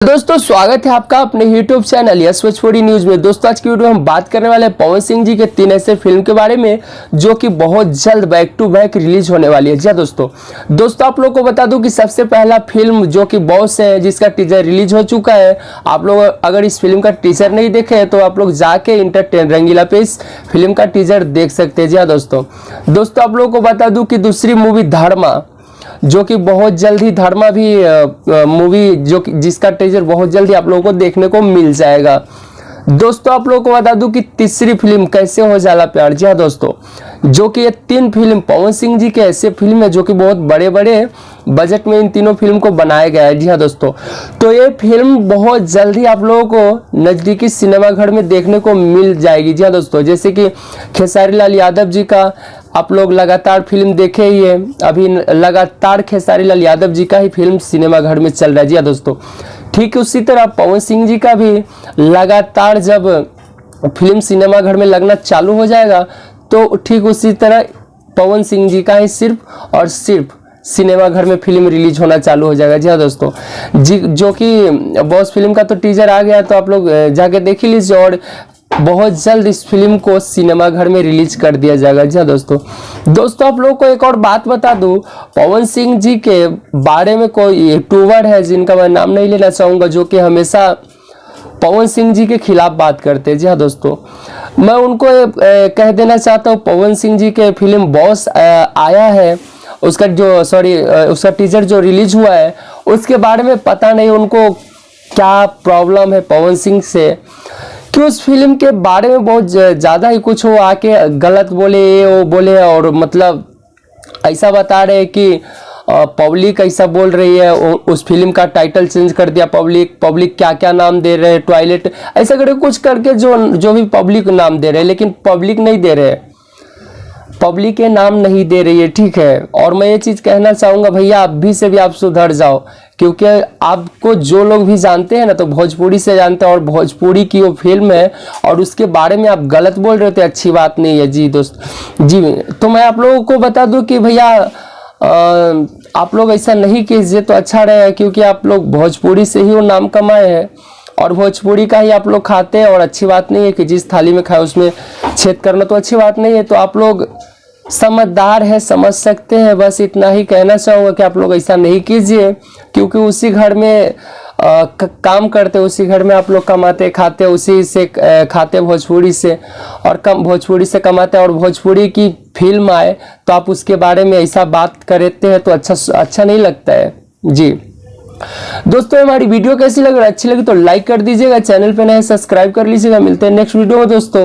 दोस्तों स्वागत है आपका अपने YouTube channel yes Bhojpuri news में। दोस्तों आज की वीडियो में हम बात करने वाले हैं पवन सिंह जी के 3 ऐसे फिल्म के बारे में जो कि बहुत जल्द बैक टू बैक रिलीज होने वाली है। जी दोस्तों आप लोगों को बता दूं कि सबसे पहला फिल्म जो कि बॉस है जिसका टीजर रिलीज हो चुका है। आप लोग अगर इस फिल्म का टीजर नहीं देखे हैं तो आप लोग जाके इंटरटेन रंगीला पे इस फिल्म का टीजर देख सकते हैं। जी दोस्तों आप लोगों को बता दूं कि दूसरी मूवी धर्मा जो कि बहुत जल्द ही धर्मा भी मूवी जो कि जिसका टीजर बहुत जल्दी आप लोगों को देखने को मिल जाएगा। दोस्तों आप लोगों को बता दूं कि तीसरी फिल्म कैसे हो जाला प्यार। जी हाँ दोस्तों, जो कि ये 3 फिल्म पवन सिंह जी के ऐसे फिल्म है जो कि बहुत बड़े बड़े बजट में इन तीनों फिल्म को बनाया गया है। जी हाँ दोस्तों, तो ये फिल्म बहुत जल्दी आप लोगों को नज़दीकी सिनेमाघर में देखने को मिल जाएगी। जी हाँ दोस्तों, जैसे कि खेसारी लाल यादव जी का आप लोग लगातार फिल्म देखे ही है, अभी लगातार खेसारी लाल यादव जी का ही फिल्म सिनेमाघर में चल रहा है। जी हाँ दोस्तों, ठीक उसी तरह पवन सिंह जी का भी लगातार जब फिल्म सिनेमाघर में लगना चालू हो जाएगा तो ठीक उसी तरह पवन सिंह जी का ही सिर्फ और सिर्फ सिनेमाघर में फिल्म रिलीज होना चालू हो जाएगा। जी हाँ दोस्तों, जी जो कि बॉस फिल्म का तो टीजर आ गया तो आप लोग जाके देख ही लीजिए और बहुत जल्द इस फिल्म को सिनेमाघर में रिलीज कर दिया जाएगा। जी हाँ दोस्तों आप लोगों को एक और बात बता दूं, पवन सिंह जी के बारे में कोई यूट्यूबर है जिनका मैं नाम नहीं लेना चाहूँगा जो कि हमेशा पवन सिंह जी के खिलाफ बात करते हैं। जी हाँ दोस्तों, मैं उनको कह देना चाहता हूँ पवन सिंह जी के फिल्म बॉस आया है उसका टीजर जो रिलीज हुआ है उसके बारे में पता नहीं उनको क्या प्रॉब्लम है पवन सिंह से कि उस फिल्म के बारे में बहुत ज़्यादा ही कुछ हो आके गलत बोले वो बोले और मतलब ऐसा बता रहे कि पब्लिक ऐसा बोल रही है, उस फिल्म का टाइटल चेंज कर दिया पब्लिक क्या क्या नाम दे रहे हैं, टॉयलेट ऐसा करके कुछ करके जो भी पब्लिक नाम दे रहे हैं, लेकिन पब्लिक नहीं दे रहे, पब्लिक के नाम नहीं दे रही है। ठीक है, और मैं ये चीज़ कहना चाहूँगा भैया अभी से भी आप सुधर जाओ, क्योंकि आपको जो लोग भी जानते हैं ना तो भोजपुरी से जानते हैं और भोजपुरी की वो फिल्म है और उसके बारे में आप गलत बोल रहे हो तो अच्छी बात नहीं है। जी जी तो मैं आप लोगों को बता दूं कि भैया आप लोग ऐसा नहीं कीजिए तो अच्छा रहेगा, क्योंकि आप लोग भोजपुरी से ही वो नाम कमाए हैं और भोजपुरी का ही आप लोग खाते हैं और अच्छी बात नहीं है कि जिस थाली में खाए उसमें छेद करना तो अच्छी बात नहीं है। तो आप लोग समझदार है, समझ सकते हैं, बस इतना ही कहना चाहूँगा कि आप लोग ऐसा नहीं कीजिए, क्योंकि उसी घर में काम करते, उसी घर में आप लोग कमाते खाते, उसी से खाते भोजपुरी से और भोजपुरी से कमाते और भोजपुरी की फिल्म आए तो आप उसके बारे में ऐसा बात करते हैं तो अच्छा नहीं लगता है। जी दोस्तों हमारी वीडियो कैसी लग रही है, अच्छी लगी तो लाइक कर दीजिएगा, चैनल पे नए सब्सक्राइब कर लीजिएगा। मिलते हैं नेक्स्ट वीडियो में दोस्तों।